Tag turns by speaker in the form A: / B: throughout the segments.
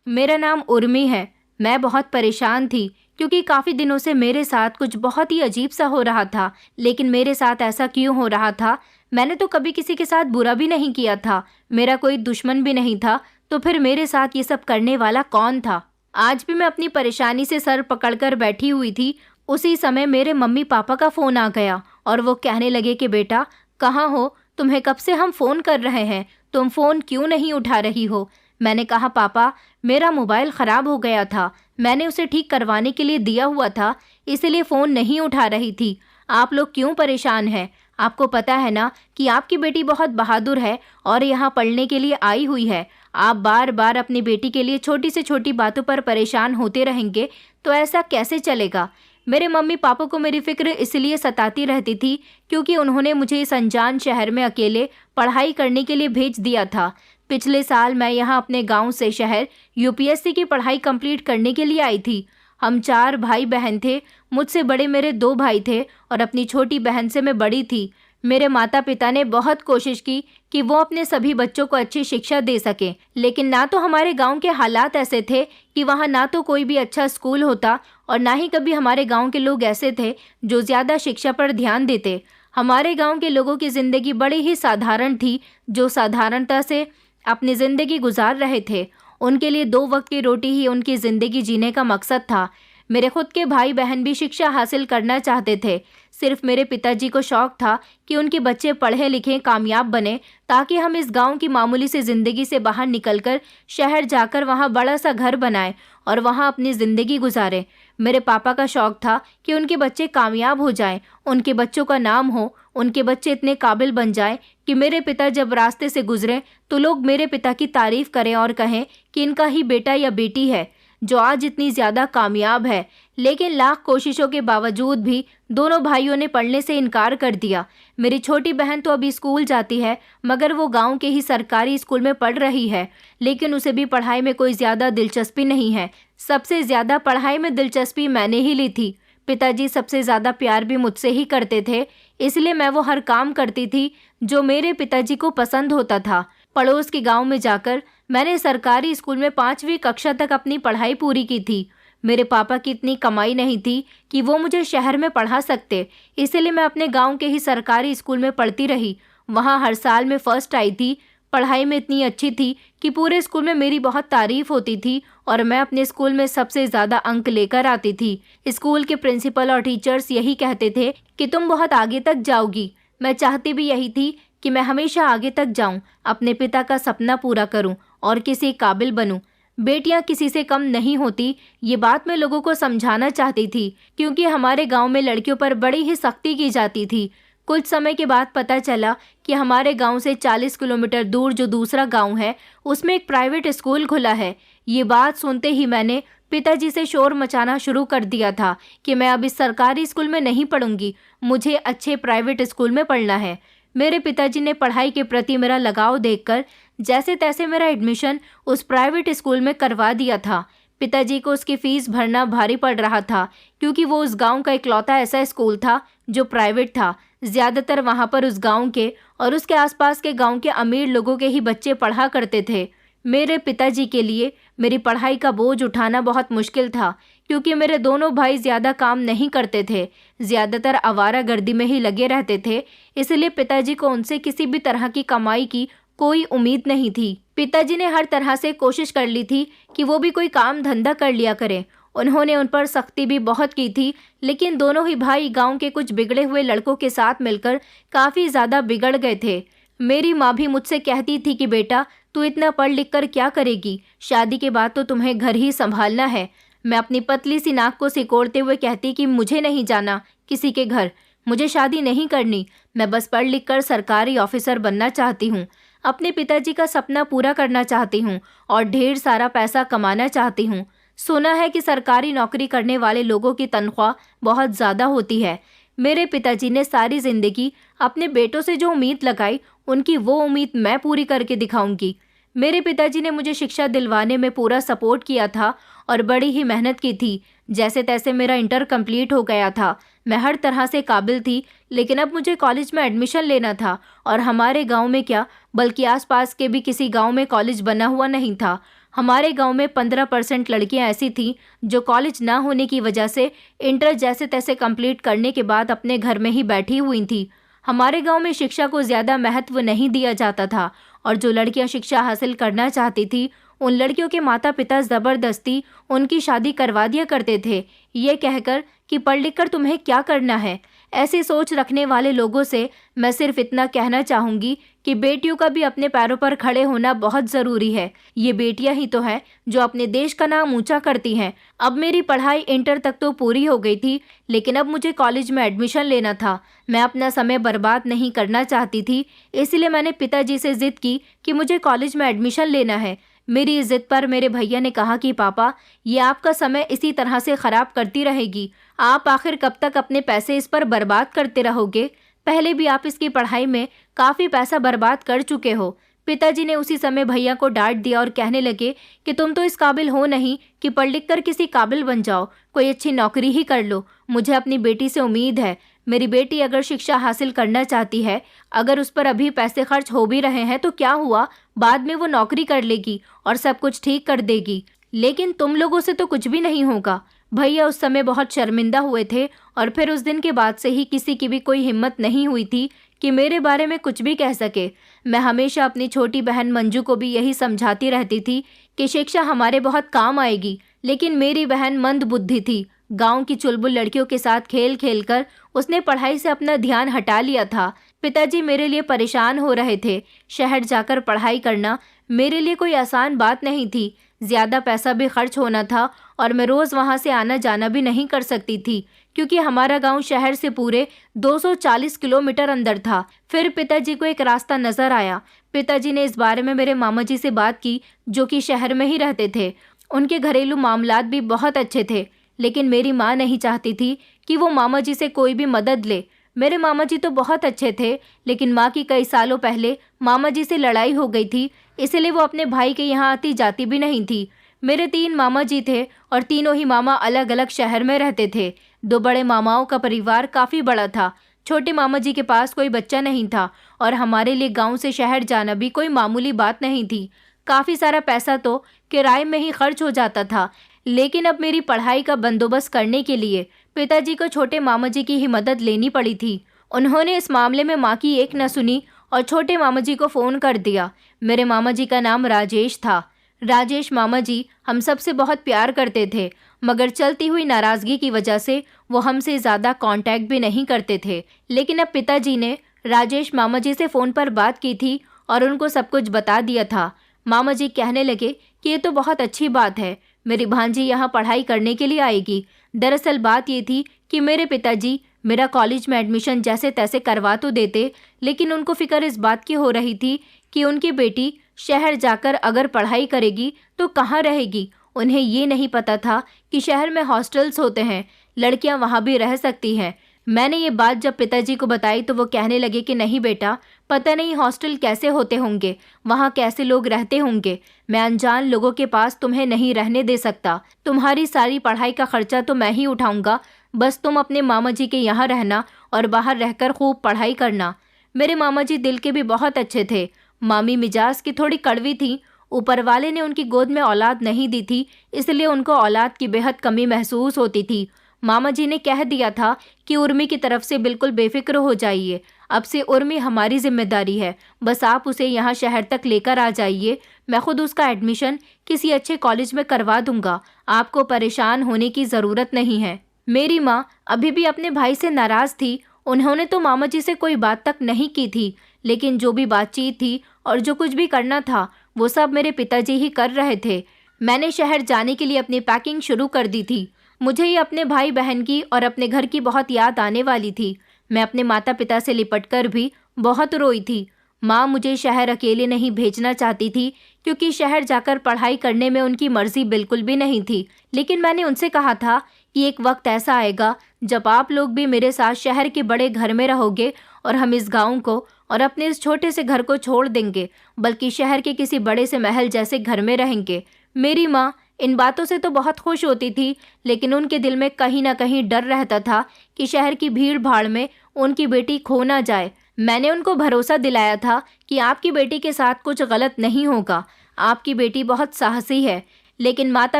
A: मेरा नाम उर्मी है। मैं बहुत परेशान थी क्योंकि काफ़ी दिनों से मेरे साथ कुछ बहुत ही अजीब सा हो रहा था। लेकिन मेरे साथ ऐसा क्यों हो रहा था? मैंने तो कभी किसी के साथ बुरा भी नहीं किया था, मेरा कोई दुश्मन भी नहीं था, तो फिर मेरे साथ ये सब करने वाला कौन था? आज भी मैं अपनी परेशानी से सर पकड़कर बैठी हुई थी। उसी समय मेरे मम्मी पापा का फ़ोन आ गया और वो कहने लगे कि बेटा कहाँ हो? तुम्हें कब से हम फ़ोन कर रहे हैं, तुम फ़ोन क्यों नहीं उठा रही हो? मैंने कहा पापा मेरा मोबाइल ख़राब हो गया था, मैंने उसे ठीक करवाने के लिए दिया हुआ था, इसलिए फ़ोन नहीं उठा रही थी। आप लोग क्यों परेशान हैं? आपको पता है ना कि आपकी बेटी बहुत बहादुर है और यहाँ पढ़ने के लिए आई हुई है। आप बार बार अपनी बेटी के लिए छोटी से छोटी बातों पर परेशान होते रहेंगे तो ऐसा कैसे चलेगा? मेरे मम्मी पापा को मेरी फ़िक्र इसलिए सताती रहती थी क्योंकि उन्होंने मुझे इस अनजान शहर में अकेले पढ़ाई करने के लिए भेज दिया था। पिछले साल मैं यहाँ अपने गांव से शहर यूपीएससी की पढ़ाई कंप्लीट करने के लिए आई थी। हम 4 भाई बहन थे, मुझसे बड़े मेरे 2 भाई थे और अपनी छोटी बहन से मैं बड़ी थी। मेरे माता पिता ने बहुत कोशिश की कि वो अपने सभी बच्चों को अच्छी शिक्षा दे सकें, लेकिन ना तो हमारे गांव के हालात ऐसे थे कि वहाँ ना तो कोई भी अच्छा स्कूल होता और ना ही कभी हमारे गांव के लोग ऐसे थे जो ज़्यादा शिक्षा पर ध्यान देते। हमारे गांव के लोगों की ज़िंदगी बड़ी ही साधारण थी, जो साधारणता से अपनी ज़िंदगी गुजार रहे थे। उनके लिए 2 वक्त की रोटी ही उनकी ज़िंदगी जीने का मकसद था। मेरे खुद के भाई बहन भी शिक्षा हासिल करना चाहते थे। सिर्फ मेरे पिताजी को शौक था कि उनके बच्चे पढ़े लिखें कामयाब बने, ताकि हम इस गांव की मामूली सी ज़िंदगी से बाहर निकलकर शहर जाकर वहां बड़ा सा घर बनाएं और वहां अपनी ज़िंदगी गुजारें। मेरे पापा का शौक था कि उनके बच्चे कामयाब हो जाएं, उनके बच्चों का नाम हो, उनके बच्चे इतने काबिल बन जाएं कि मेरे पिता जब रास्ते से गुजरें तो लोग मेरे पिता की तारीफ करें और कहें कि इनका ही बेटा या बेटी है जो आज इतनी ज़्यादा कामयाब है। लेकिन लाख कोशिशों के बावजूद भी दोनों भाइयों ने पढ़ने से इनकार कर दिया। मेरी छोटी बहन तो अभी स्कूल जाती है, मगर वो गांव के ही सरकारी स्कूल में पढ़ रही है, लेकिन उसे भी पढ़ाई में कोई ज़्यादा दिलचस्पी नहीं है। सबसे ज़्यादा पढ़ाई में दिलचस्पी मैंने ही ली थी। पिताजी सबसे ज़्यादा प्यार भी मुझसे ही करते थे, इसलिए मैं वो हर काम करती थी जो मेरे पिताजी को पसंद होता था। पड़ोस के गांव में जाकर मैंने सरकारी स्कूल में 5वीं कक्षा तक अपनी पढ़ाई पूरी की थी। मेरे पापा की इतनी कमाई नहीं थी कि वो मुझे शहर में पढ़ा सकते, इसलिए मैं अपने गांव के ही सरकारी स्कूल में पढ़ती रही। वहाँ हर साल में फर्स्ट आई थी। पढ़ाई में इतनी अच्छी थी कि पूरे स्कूल में मेरी बहुत तारीफ होती थी और मैं अपने स्कूल में सबसे ज़्यादा अंक लेकर आती थी। स्कूल के प्रिंसिपल और टीचर्स यही कहते थे कि तुम बहुत आगे तक जाओगी। मैं चाहती भी यही थी कि मैं हमेशा आगे तक जाऊं, अपने पिता का सपना पूरा करूं और किसी काबिल बनूं। बेटियां किसी से कम नहीं होती, ये बात मैं लोगों को समझाना चाहती थी, क्योंकि हमारे गांव में लड़कियों पर बड़ी ही सख्ती की जाती थी। कुछ समय के बाद पता चला कि हमारे गांव से 40 किलोमीटर दूर जो दूसरा गांव है, उसमें एक प्राइवेट स्कूल खुला है। ये बात सुनते ही मैंने पिताजी से शोर मचाना शुरू कर दिया था कि मैं अब इस सरकारी स्कूल में नहीं पढ़ूंगी, मुझे अच्छे प्राइवेट स्कूल में पढ़ना है। मेरे पिताजी ने पढ़ाई के प्रति मेरा लगाव देखकर जैसे तैसे मेरा एडमिशन उस प्राइवेट स्कूल में करवा दिया था। पिताजी को उसकी फ़ीस भरना भारी पड़ रहा था, क्योंकि वो उस गांव का इकलौता ऐसा स्कूल था जो प्राइवेट था। ज़्यादातर वहां पर उस गांव के और उसके आसपास के गांव के अमीर लोगों के ही बच्चे पढ़ा करते थे। मेरे पिताजी के लिए मेरी पढ़ाई का बोझ उठाना बहुत मुश्किल था, क्योंकि मेरे दोनों भाई ज़्यादा काम नहीं करते थे, ज़्यादातर आवारागर्दी में ही लगे रहते थे। इसलिए पिताजी को उनसे किसी भी तरह की कमाई की कोई उम्मीद नहीं थी। पिताजी ने हर तरह से कोशिश कर ली थी कि वो भी कोई काम धंधा कर लिया करें। उन्होंने उन पर सख्ती भी बहुत की थी, लेकिन दोनों ही भाई गांव के कुछ बिगड़े हुए लड़कों के साथ मिलकर काफ़ी ज़्यादा बिगड़ गए थे। मेरी माँ भी मुझसे कहती थी कि बेटा तू इतना पढ़ लिख कर क्या करेगी, शादी के बाद तो तुम्हें घर ही संभालना है। मैं अपनी पतली सी नाक को सिकोड़ते हुए कहती कि मुझे नहीं जाना किसी के घर, मुझे शादी नहीं करनी, मैं बस पढ़ लिख कर सरकारी ऑफिसर बनना चाहती हूँ, अपने पिताजी का सपना पूरा करना चाहती हूँ और ढेर सारा पैसा कमाना चाहती हूँ। सुना है कि सरकारी नौकरी करने वाले लोगों की तनख्वाह बहुत ज़्यादा होती है। मेरे पिताजी ने सारी ज़िंदगी अपने बेटों से जो उम्मीद लगाई, उनकी वो उम्मीद मैं पूरी करके दिखाऊंगी। मेरे पिताजी ने मुझे शिक्षा दिलवाने में पूरा सपोर्ट किया था और बड़ी ही मेहनत की थी। जैसे तैसे मेरा इंटर कंप्लीट हो गया था। मैं हर तरह से काबिल थी, लेकिन अब मुझे कॉलेज में एडमिशन लेना था और हमारे गांव में क्या, बल्कि आसपास के भी किसी गांव में कॉलेज बना हुआ नहीं था। हमारे गांव में 15% लड़कियां ऐसी थीं जो कॉलेज ना होने की वजह से इंटर जैसे तैसे कंप्लीट करने के बाद अपने घर में ही बैठी हुई थी। हमारे गांव में शिक्षा को ज़्यादा महत्व नहीं दिया जाता था और जो लड़कियां शिक्षा हासिल करना चाहती थी उन लड़कियों के माता पिता ज़बरदस्ती उनकी शादी करवा दिया करते थे, ये कहकर कि पढ़ लिख कर तुम्हें क्या करना है। ऐसी सोच रखने वाले लोगों से मैं सिर्फ इतना कहना चाहूँगी कि बेटियों का भी अपने पैरों पर खड़े होना बहुत ज़रूरी है। ये बेटियां ही तो हैं जो अपने देश का नाम ऊंचा करती हैं। अब मेरी पढ़ाई इंटर तक तो पूरी हो गई थी, लेकिन अब मुझे कॉलेज में एडमिशन लेना था। मैं अपना समय बर्बाद नहीं करना चाहती थी, इसलिए मैंने पिताजी से ज़िद की कि मुझे कॉलेज में एडमिशन लेना है। मेरी इस ज़िद पर मेरे भैया ने कहा कि पापा, ये आपका समय इसी तरह से ख़राब करती रहेगी। आप आखिर कब तक अपने पैसे इस पर बर्बाद करते रहोगे? पहले भी आप इसकी पढ़ाई में काफ़ी पैसा बर्बाद कर चुके हो। पिताजी ने उसी समय भैया को डांट दिया और कहने लगे कि तुम तो इस काबिल हो नहीं कि पढ़ लिख कर किसी काबिल बन जाओ, कोई अच्छी नौकरी ही कर लो। मुझे अपनी बेटी से उम्मीद है। मेरी बेटी अगर शिक्षा हासिल करना चाहती है, अगर उस पर अभी पैसे खर्च हो भी रहे हैं तो क्या हुआ, बाद में वो नौकरी कर लेगी और सब कुछ ठीक कर देगी। लेकिन तुम लोगों से तो कुछ भी नहीं होगा। भैया उस समय बहुत शर्मिंदा हुए थे और फिर उस दिन के बाद से ही किसी की भी कोई हिम्मत नहीं हुई थी कि मेरे बारे में कुछ भी कह सके। मैं हमेशा अपनी छोटी बहन मंजू को भी यही समझाती रहती थी कि शिक्षा हमारे बहुत काम आएगी, लेकिन मेरी बहन मंद बुद्धि थी। गांव की चुलबुल लड़कियों के साथ खेल खेल कर उसने पढ़ाई से अपना ध्यान हटा लिया था। पिताजी मेरे लिए परेशान हो रहे थे। शहर जाकर पढ़ाई करना मेरे लिए कोई आसान बात नहीं थी। ज़्यादा पैसा भी खर्च होना था और मैं रोज़ वहाँ से आना जाना भी नहीं कर सकती थी, क्योंकि हमारा गांव शहर से पूरे 240 किलोमीटर अंदर था। फिर पिताजी को एक रास्ता नज़र आया। पिताजी ने इस बारे में मेरे मामा जी से बात की, जो कि शहर में ही रहते थे। उनके घरेलू मामलात भी बहुत अच्छे थे, लेकिन मेरी माँ नहीं चाहती थी कि वो मामा जी से कोई भी मदद ले। मेरे मामा जी तो बहुत अच्छे थे, लेकिन माँ की कई सालों पहले मामा जी से लड़ाई हो गई थी, इसलिए वो अपने भाई के यहाँ आती जाती भी नहीं थी। मेरे 3 मामा जी थे और तीनों ही मामा अलग अलग शहर में रहते थे। 2 बड़े मामाओं का परिवार काफ़ी बड़ा था। छोटे मामा जी के पास कोई बच्चा नहीं था और हमारे लिए गांव से शहर जाना भी कोई मामूली बात नहीं थी। काफ़ी सारा पैसा तो किराए में ही खर्च हो जाता था। लेकिन अब मेरी पढ़ाई का बंदोबस्त करने के लिए पिताजी को छोटे मामा जी की ही मदद लेनी पड़ी थी। उन्होंने इस मामले में माँ की एक न सुनी और छोटे मामा जी को फ़ोन कर दिया। मेरे मामा जी का नाम राजेश था। राजेश मामा जी हम सब से बहुत प्यार करते थे, मगर चलती हुई नाराज़गी की वजह से वो हमसे ज़्यादा कांटेक्ट भी नहीं करते थे। लेकिन अब पिताजी ने राजेश मामा जी से फ़ोन पर बात की थी और उनको सब कुछ बता दिया था। मामा जी कहने लगे कि ये तो बहुत अच्छी बात है, मेरी भांजी यहाँ पढ़ाई करने के लिए आएगी। दरअसल बात ये थी कि मेरे पिताजी मेरा कॉलेज में एडमिशन जैसे तैसे करवा तो देते, लेकिन उनको फिक्र इस बात की हो रही थी कि उनकी बेटी शहर जाकर अगर पढ़ाई करेगी तो कहाँ रहेगी। उन्हें ये नहीं पता था कि शहर में हॉस्टल्स होते हैं, लड़कियाँ वहाँ भी रह सकती हैं। मैंने ये बात जब पिताजी को बताई तो वो कहने लगे कि नहीं बेटा, पता नहीं हॉस्टल कैसे होते होंगे, वहाँ कैसे लोग रहते होंगे। मैं अनजान लोगों के पास तुम्हें नहीं रहने दे सकता। तुम्हारी सारी पढ़ाई का खर्चा तो मैं ही उठाऊंगा, बस तुम अपने मामा जी के यहाँ रहना और बाहर रहकर खूब पढ़ाई करना। मेरे मामा जी दिल के भी बहुत अच्छे थे। मामी मिजाज की थोड़ी कड़वी थी। ऊपर वाले ने उनकी गोद में औलाद नहीं दी थी, इसलिए उनको औलाद की बेहद कमी महसूस होती थी। मामा जी ने कह दिया था कि उर्मी की तरफ से बिल्कुल बेफिक्र हो जाइए, अब से उर्मी हमारी जिम्मेदारी है, बस आप उसे यहाँ शहर तक लेकर आ जाइए। मैं खुद उसका एडमिशन किसी अच्छे कॉलेज में करवा दूंगा, आपको परेशान होने की ज़रूरत नहीं है। मेरी माँ अभी भी अपने भाई से नाराज़ थी। उन्होंने तो मामा जी से कोई बात तक नहीं की थी, लेकिन जो भी बातचीत थी और जो कुछ भी करना था वो सब मेरे पिताजी ही कर रहे थे। मैंने शहर जाने के लिए अपनी पैकिंग शुरू कर दी थी। मुझे ये अपने भाई बहन की और अपने घर की बहुत याद आने वाली थी। मैं अपने माता पिता से लिपटकर भी बहुत रोई थी। माँ मुझे शहर अकेले नहीं भेजना चाहती थी, क्योंकि शहर जाकर पढ़ाई करने में उनकी मर्जी बिल्कुल भी नहीं थी। लेकिन मैंने उनसे कहा था कि एक वक्त ऐसा आएगा जब आप लोग भी मेरे साथ शहर के बड़े घर में रहोगे और हम इस गाँव को और अपने इस छोटे से घर को छोड़ देंगे, बल्कि शहर के किसी बड़े से महल जैसे घर में रहेंगे। मेरी माँ इन बातों से तो बहुत खुश होती थी, लेकिन उनके दिल में कहीं ना कहीं डर रहता था कि शहर की भीड़ भाड़ में उनकी बेटी खो ना जाए। मैंने उनको भरोसा दिलाया था कि आपकी बेटी के साथ कुछ गलत नहीं होगा, आपकी बेटी बहुत साहसी है, लेकिन माता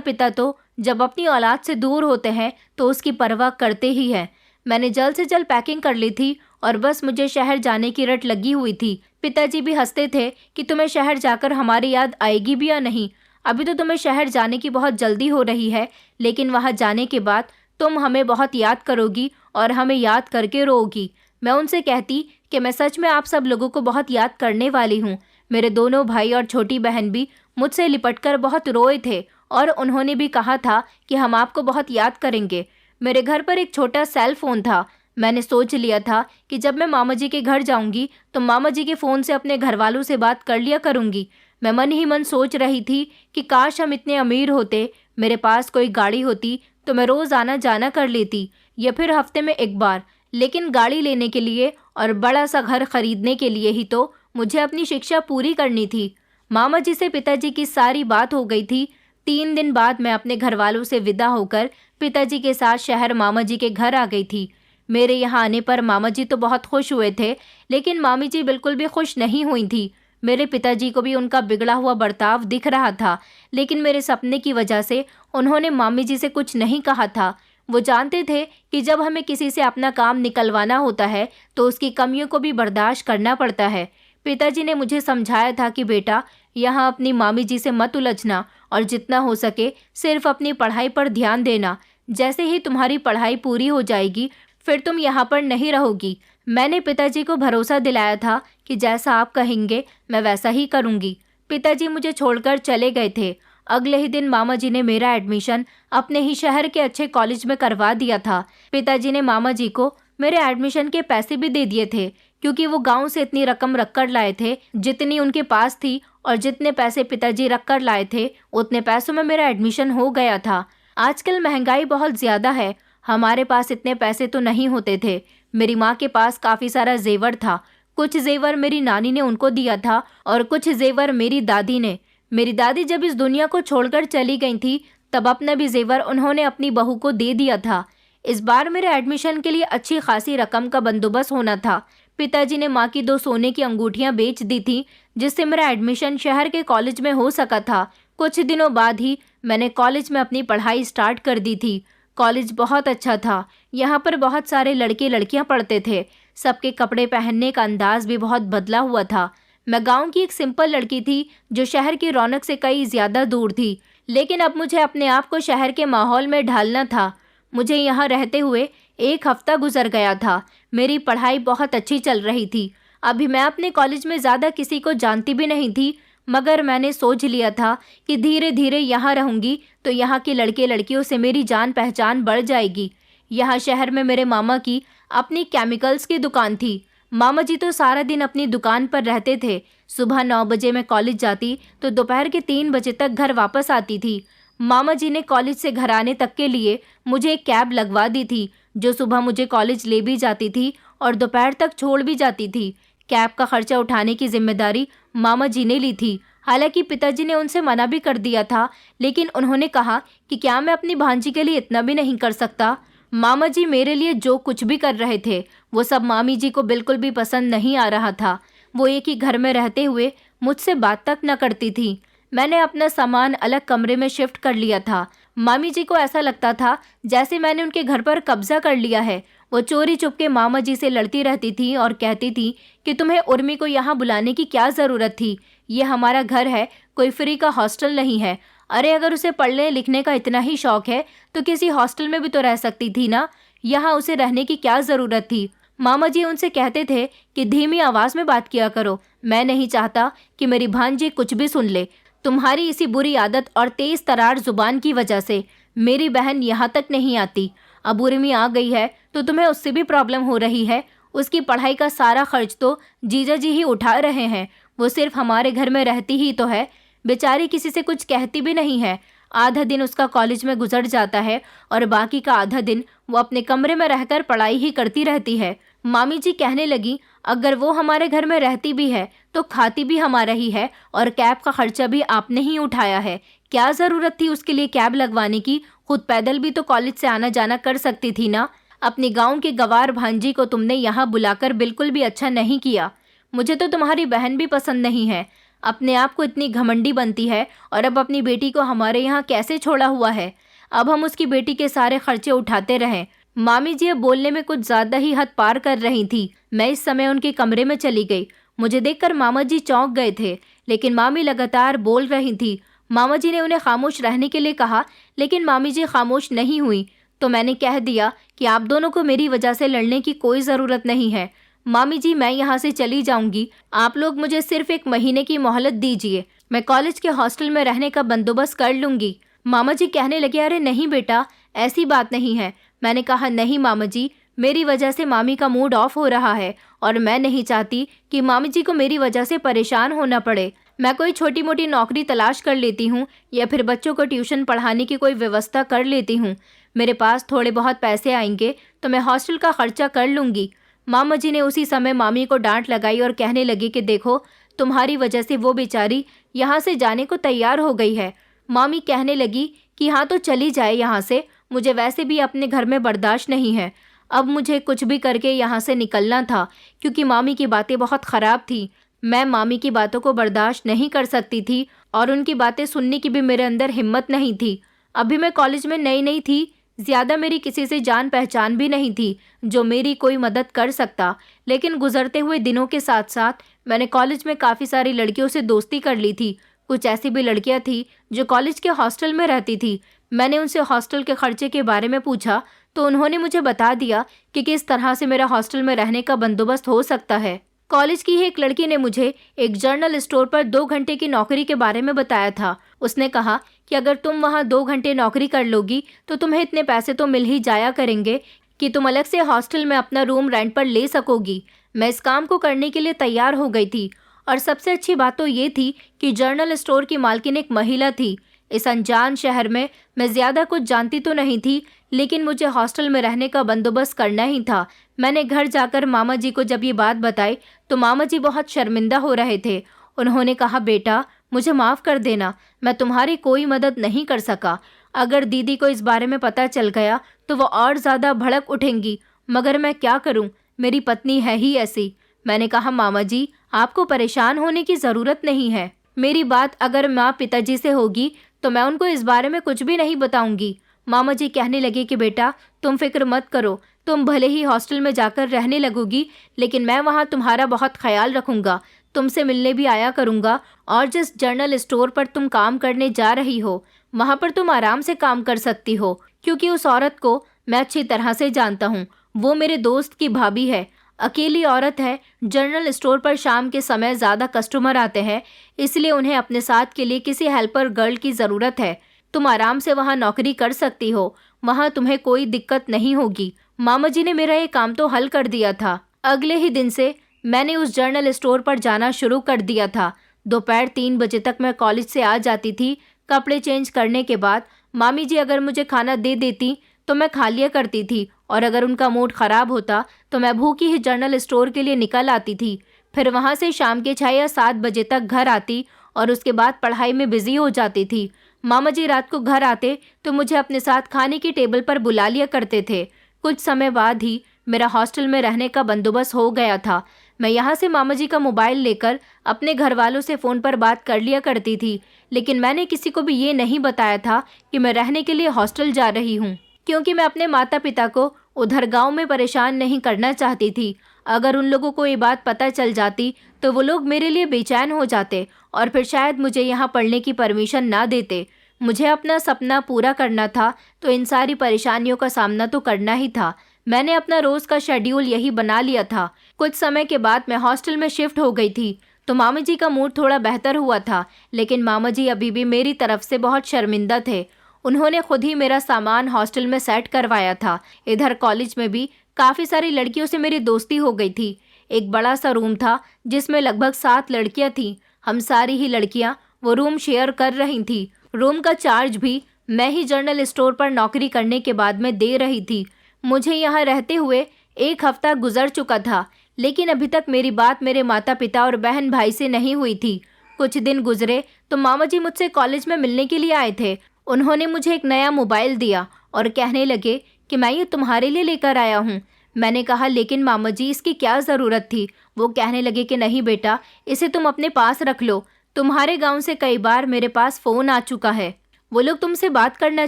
A: पिता तो जब अपनी औलाद से दूर होते हैं तो उसकी परवाह करते ही हैं। मैंने जल्द से जल्द पैकिंग कर ली थी और बस मुझे शहर जाने की रट लगी हुई थी। पिताजी भी हंसते थे कि तुम्हें शहर जाकर हमारी याद आएगी भी या नहीं। अभी तो तुम्हें शहर जाने की बहुत जल्दी हो रही है, लेकिन वहाँ जाने के बाद तुम हमें बहुत याद करोगी और हमें याद करके रोओगी। मैं उनसे कहती कि मैं सच में आप सब लोगों को बहुत याद करने वाली हूँ। मेरे दोनों भाई और छोटी बहन भी मुझसे लिपटकर बहुत रोए थे और उन्होंने भी कहा था कि हम आपको बहुत याद करेंगे। मेरे घर पर एक छोटा सेल फोन था। मैंने सोच लिया था कि जब मैं मामा जी के घर जाऊंगी तो मामा जी के फ़ोन से अपने घर वालों से बात कर लिया करूंगी। मैं मन ही मन सोच रही थी कि काश हम इतने अमीर होते, मेरे पास कोई गाड़ी होती तो मैं रोज़ आना जाना कर लेती, या फिर हफ्ते में एक बार। लेकिन गाड़ी लेने के लिए और बड़ा सा घर खरीदने के लिए ही तो मुझे अपनी शिक्षा पूरी करनी थी। मामा जी से पिताजी की सारी बात हो गई थी। 3 दिन बाद मैं अपने घर वालों से विदा होकर पिताजी के साथ शहर मामा जी के घर आ गई थी। मेरे यहाँ आने पर मामा जी तो बहुत खुश हुए थे, लेकिन मामी जी बिल्कुल भी खुश नहीं हुई थी। मेरे पिताजी को भी उनका बिगड़ा हुआ बर्ताव दिख रहा था, लेकिन मेरे सपने की वजह से उन्होंने मामी जी से कुछ नहीं कहा था। वो जानते थे कि जब हमें किसी से अपना काम निकलवाना होता है तो उसकी कमियों को भी बर्दाश्त करना पड़ता है। पिताजी ने मुझे समझाया था कि बेटा, यहाँ अपनी मामी जी से मत उलझना और जितना हो सके सिर्फ अपनी पढ़ाई पर ध्यान देना। जैसे ही तुम्हारी पढ़ाई पूरी हो जाएगी फिर तुम यहाँ पर नहीं रहोगी। मैंने पिताजी को भरोसा दिलाया था कि जैसा आप कहेंगे मैं वैसा ही करूँगी। पिताजी मुझे छोड़कर चले गए थे। अगले ही दिन मामा जी ने मेरा एडमिशन अपने ही शहर के अच्छे कॉलेज में करवा दिया था। पिताजी ने मामा जी को मेरे एडमिशन के पैसे भी दे दिए थे, क्योंकि वो गांव से इतनी रकम रख कर लाए थे जितनी उनके पास थी, और जितने पैसे पिताजी रख कर लाए थे उतने पैसों में मेरा एडमिशन हो गया था। आजकल महंगाई बहुत ज़्यादा है, हमारे पास इतने पैसे तो नहीं होते थे। मेरी माँ के पास काफ़ी सारा जेवर था। कुछ जेवर मेरी नानी ने उनको दिया था और कुछ जेवर मेरी दादी ने। मेरी दादी जब इस दुनिया को छोड़कर चली गई थी तब अपना भी जेवर उन्होंने अपनी बहू को दे दिया था। इस बार मेरे एडमिशन के लिए अच्छी खासी रकम का बंदोबस्त होना था। पिताजी ने माँ की 2 सोने की अंगूठियाँ बेच दी थी, जिससे मेरा एडमिशन शहर के कॉलेज में हो सका था। कुछ दिनों बाद ही मैंने कॉलेज में अपनी पढ़ाई स्टार्ट कर दी थी। कॉलेज बहुत अच्छा था। यहाँ पर बहुत सारे लड़के लड़कियाँ पढ़ते थे। सबके कपड़े पहनने का अंदाज भी बहुत बदला हुआ था। मैं गांव की एक सिंपल लड़की थी जो शहर की रौनक से कई ज़्यादा दूर थी, लेकिन अब मुझे अपने आप को शहर के माहौल में ढालना था। मुझे यहाँ रहते हुए 1 हफ्ता गुजर गया था। मेरी पढ़ाई बहुत अच्छी चल रही थी। अभी मैं अपने कॉलेज में ज़्यादा किसी को जानती भी नहीं थी, मगर मैंने सोच लिया था कि धीरे धीरे यहाँ रहूँगी तो यहाँ के लड़के लड़कियों से मेरी जान पहचान बढ़ जाएगी। यहाँ शहर में मेरे मामा की अपनी केमिकल्स की दुकान थी। मामा जी तो सारा दिन अपनी दुकान पर रहते थे। सुबह 9 बजे मैं कॉलेज जाती तो दोपहर के 3 बजे तक घर वापस आती थी। मामा जी ने कॉलेज से घर आने तक के लिए मुझे एक कैब लगवा दी थी, जो सुबह मुझे कॉलेज ले भी जाती थी और दोपहर तक छोड़ भी जाती थी। कैब का खर्चा उठाने की जिम्मेदारी मामा जी ने ली थी। हालांकि पिताजी ने उनसे मना भी कर दिया था, लेकिन उन्होंने कहा कि क्या मैं अपनी भांजी के लिए इतना भी नहीं कर सकता। मामा जी मेरे लिए जो कुछ भी कर रहे थे वो सब मामी जी को बिल्कुल भी पसंद नहीं आ रहा था। वो एक ही घर में रहते हुए मुझसे बात तक न करती थी। मैंने अपना सामान अलग कमरे में शिफ्ट कर लिया था। मामी जी को ऐसा लगता था जैसे मैंने उनके घर पर कब्जा कर लिया है। वो चोरी चुपके मामा जी से लड़ती रहती थी और कहती थी कि तुम्हें उर्मी को यहाँ बुलाने की क्या ज़रूरत थी, ये हमारा घर है, कोई फ्री का हॉस्टल नहीं है। अरे अगर उसे पढ़ने लिखने का इतना ही शौक है तो किसी हॉस्टल में भी तो रह सकती थी ना, यहाँ उसे रहने की क्या ज़रूरत थी। मामा जी उनसे कहते थे कि धीमी आवाज़ में बात किया करो, मैं नहीं चाहता कि मेरी भांजी कुछ भी सुन ले। तुम्हारी इसी बुरी आदत और तेज़ तरार ज़ुबान की वजह से मेरी बहन यहाँ तक नहीं आती। अब उर्मी आ गई है तो तुम्हें उससे भी प्रॉब्लम हो रही है। उसकी पढ़ाई का सारा खर्च तो जीजा जी ही उठा रहे हैं। वो सिर्फ हमारे घर में रहती ही तो है, बेचारी किसी से कुछ कहती भी नहीं है। आधा दिन उसका कॉलेज में गुजर जाता है और बाकी का आधा दिन वो अपने कमरे में रहकर पढ़ाई ही करती रहती है। मामी जी कहने लगी, अगर वो हमारे घर में रहती भी है तो खाती भी हमारा ही है और कैब का खर्चा भी आपने ही उठाया है। क्या ज़रूरत थी उसके लिए कैब लगवाने की, खुद पैदल भी तो कॉलेज से आना जाना कर सकती थी ना। अपनी गांव की गवार भांजी को तुमने यहाँ बुलाकर बिल्कुल भी अच्छा नहीं किया। मुझे तो तुम्हारी बहन भी पसंद नहीं है। अपने आप को इतनी घमंडी बनती है और अब अपनी बेटी को हमारे यहाँ कैसे छोड़ा हुआ है। अब हम उसकी बेटी के सारे खर्चे उठाते रहें। मामी जी अब बोलने में कुछ ज्यादा ही हद पार कर रही थी। मैं इस समय उनके कमरे में चली गई। मुझे देखकर मामा जी चौंक गए थे, लेकिन मामी लगातार बोल रही थी। मामा जी ने उन्हें खामोश रहने के लिए कहा, लेकिन मामी जी खामोश नहीं हुई। तो मैंने कह दिया कि आप दोनों को मेरी वजह से लड़ने की कोई ज़रूरत नहीं है। मामी जी, मैं यहाँ से चली जाऊंगी। आप लोग मुझे सिर्फ 1 महीने की मोहलत दीजिए। मैं कॉलेज के हॉस्टल में रहने का बंदोबस्त कर लूंगी। मामा जी कहने लगे, अरे नहीं बेटा, ऐसी बात नहीं है। मैंने कहा, नहीं मामा जी, मेरी वजह से मामी का मूड ऑफ हो रहा है और मैं नहीं चाहती कि मामी जी को मेरी वजह से परेशान होना पड़े। मैं कोई छोटी मोटी नौकरी तलाश कर लेती हूँ या फिर बच्चों को ट्यूशन पढ़ाने की कोई व्यवस्था कर लेती हूँ। मेरे पास थोड़े बहुत पैसे आएंगे तो मैं हॉस्टल का खर्चा कर लूँगी। मामा जी ने उसी समय मामी को डांट लगाई और कहने लगी कि देखो, तुम्हारी वजह से वो बेचारी यहाँ से जाने को तैयार हो गई है। मामी कहने लगी कि हाँ तो चली जाए यहाँ से, मुझे वैसे भी अपने घर में बर्दाश्त नहीं है। अब मुझे कुछ भी करके यहाँ से निकलना था, क्योंकि मामी की बातें बहुत ख़राब थी। मैं मामी की बातों को बर्दाश्त नहीं कर सकती थी और उनकी बातें सुनने की भी मेरे अंदर हिम्मत नहीं थी। अभी मैं कॉलेज में नई नई थी, ज़्यादा मेरी किसी से जान पहचान भी नहीं थी जो मेरी कोई मदद कर सकता। लेकिन गुजरते हुए दिनों के साथ साथ मैंने कॉलेज में काफ़ी सारी लड़कियों से दोस्ती कर ली थी। कुछ ऐसी भी लड़कियां थी जो कॉलेज के हॉस्टल में रहती थी। मैंने उनसे हॉस्टल के खर्चे के बारे में पूछा तो उन्होंने मुझे बता दिया कि किस तरह से मेरा हॉस्टल में रहने का बंदोबस्त हो सकता है। कॉलेज की ही एक लड़की ने मुझे एक जर्नल स्टोर पर 2 घंटे की नौकरी के बारे में बताया था। उसने कहा कि अगर तुम वहाँ 2 घंटे नौकरी कर लोगी तो तुम्हें इतने पैसे तो मिल ही जाया करेंगे कि तुम अलग से हॉस्टल में अपना रूम रेंट पर ले सकोगी। मैं इस काम को करने के लिए तैयार हो गई थी और सबसे अच्छी बात तो ये थी कि जर्नल स्टोर की मालकिन एक महिला थी। इस अनजान शहर में मैं ज़्यादा कुछ जानती तो नहीं थी, लेकिन मुझे हॉस्टल में रहने का बंदोबस्त करना ही था। मैंने घर जाकर मामा जी को जब ये बात बताई तो मामा जी बहुत शर्मिंदा हो रहे थे। उन्होंने कहा, बेटा मुझे माफ़ कर देना, मैं तुम्हारी कोई मदद नहीं कर सका। अगर दीदी को इस बारे में पता चल गया तो वो और ज़्यादा भड़क उठेंगी, मगर मैं क्या करूं, मेरी पत्नी है ही ऐसी। मैंने कहा, मामा जी आपको परेशान होने की ज़रूरत नहीं है। मेरी बात अगर माँ पिताजी से होगी तो मैं उनको इस बारे में कुछ भी नहीं बताऊंगी। मामा जी कहने लगे कि बेटा तुम फिक्र मत करो, तुम भले ही हॉस्टल में जाकर रहने लगोगी, लेकिन मैं वहाँ तुम्हारा बहुत ख्याल रखूँगा, तुमसे मिलने भी आया करूँगा। और जिस जर्नल स्टोर पर तुम काम करने जा रही हो वहाँ पर तुम आराम से काम कर सकती हो, क्योंकि उस औरत को मैं अच्छी तरह से जानता हूँ। वो मेरे दोस्त की भाभी है, अकेली औरत है। जर्नल स्टोर पर शाम के समय ज़्यादा कस्टमर आते हैं, इसलिए उन्हें अपने साथ के लिए किसी हेल्पर गर्ल की ज़रूरत है। तुम आराम से वहाँ नौकरी कर सकती हो, वहाँ तुम्हें कोई दिक्कत नहीं होगी। मामा जी ने मेरा ये काम तो हल कर दिया था। अगले ही दिन से मैंने उस जर्नल स्टोर पर जाना शुरू कर दिया था। दोपहर 3 बजे तक मैं कॉलेज से आ जाती थी। कपड़े चेंज करने के बाद मामी जी अगर मुझे खाना दे देती तो मैं खा लिया करती थी, और अगर उनका मूड ख़राब होता तो मैं भूखी ही जर्नल स्टोर के लिए निकल आती थी। फिर वहाँ से शाम के 6 या 7 बजे तक घर आती और उसके बाद पढ़ाई में बिजी हो जाती थी। मामा जी रात को घर आते तो मुझे अपने साथ खाने की टेबल पर बुला लिया करते थे। कुछ समय बाद ही मेरा हॉस्टल में रहने का बंदोबस्त हो गया था। मैं यहाँ से मामा जी का मोबाइल लेकर अपने घर वालों से फ़ोन पर बात कर लिया करती थी, लेकिन मैंने किसी को भी ये नहीं बताया था कि मैं रहने के लिए हॉस्टल जा रही हूँ, क्योंकि मैं अपने माता पिता को उधर गांव में परेशान नहीं करना चाहती थी। अगर उन लोगों को ये बात पता चल जाती तो वो लोग मेरे लिए बेचैन हो जाते और फिर शायद मुझे यहाँ पढ़ने की परमिशन ना देते। मुझे अपना सपना पूरा करना था तो इन सारी परेशानियों का सामना तो करना ही था। मैंने अपना रोज़ का शेड्यूल यही बना लिया था। कुछ समय के बाद मैं हॉस्टल में शिफ्ट हो गई थी तो मामा जी का मूड थोड़ा बेहतर हुआ था, लेकिन मामा जी अभी भी मेरी तरफ से बहुत शर्मिंदा थे। उन्होंने खुद ही मेरा सामान हॉस्टल में सेट करवाया था। इधर कॉलेज में भी काफ़ी सारी लड़कियों से मेरी दोस्ती हो गई थी। एक बड़ा सा रूम था जिसमें लगभग 7 लड़कियां थीं। हम सारी ही लड़कियां वो रूम शेयर कर रही थी। रूम का चार्ज भी मैं ही जर्नल स्टोर पर नौकरी करने के बाद में दे रही थी। मुझे यहाँ रहते हुए 1 हफ्ता गुजर चुका था, लेकिन अभी तक मेरी बात मेरे माता पिता और बहन भाई से नहीं हुई थी। कुछ दिन गुजरे तो मामा जी मुझसे कॉलेज में मिलने के लिए आए थे। उन्होंने मुझे एक नया मोबाइल दिया और कहने लगे कि मैं ये तुम्हारे लिए लेकर आया हूँ। मैंने कहा, लेकिन मामा जी इसकी क्या ज़रूरत थी? वो कहने लगे कि नहीं बेटा, इसे तुम अपने पास रख लो, तुम्हारे गांव से कई बार मेरे पास फ़ोन आ चुका है। वो लोग तुमसे बात करना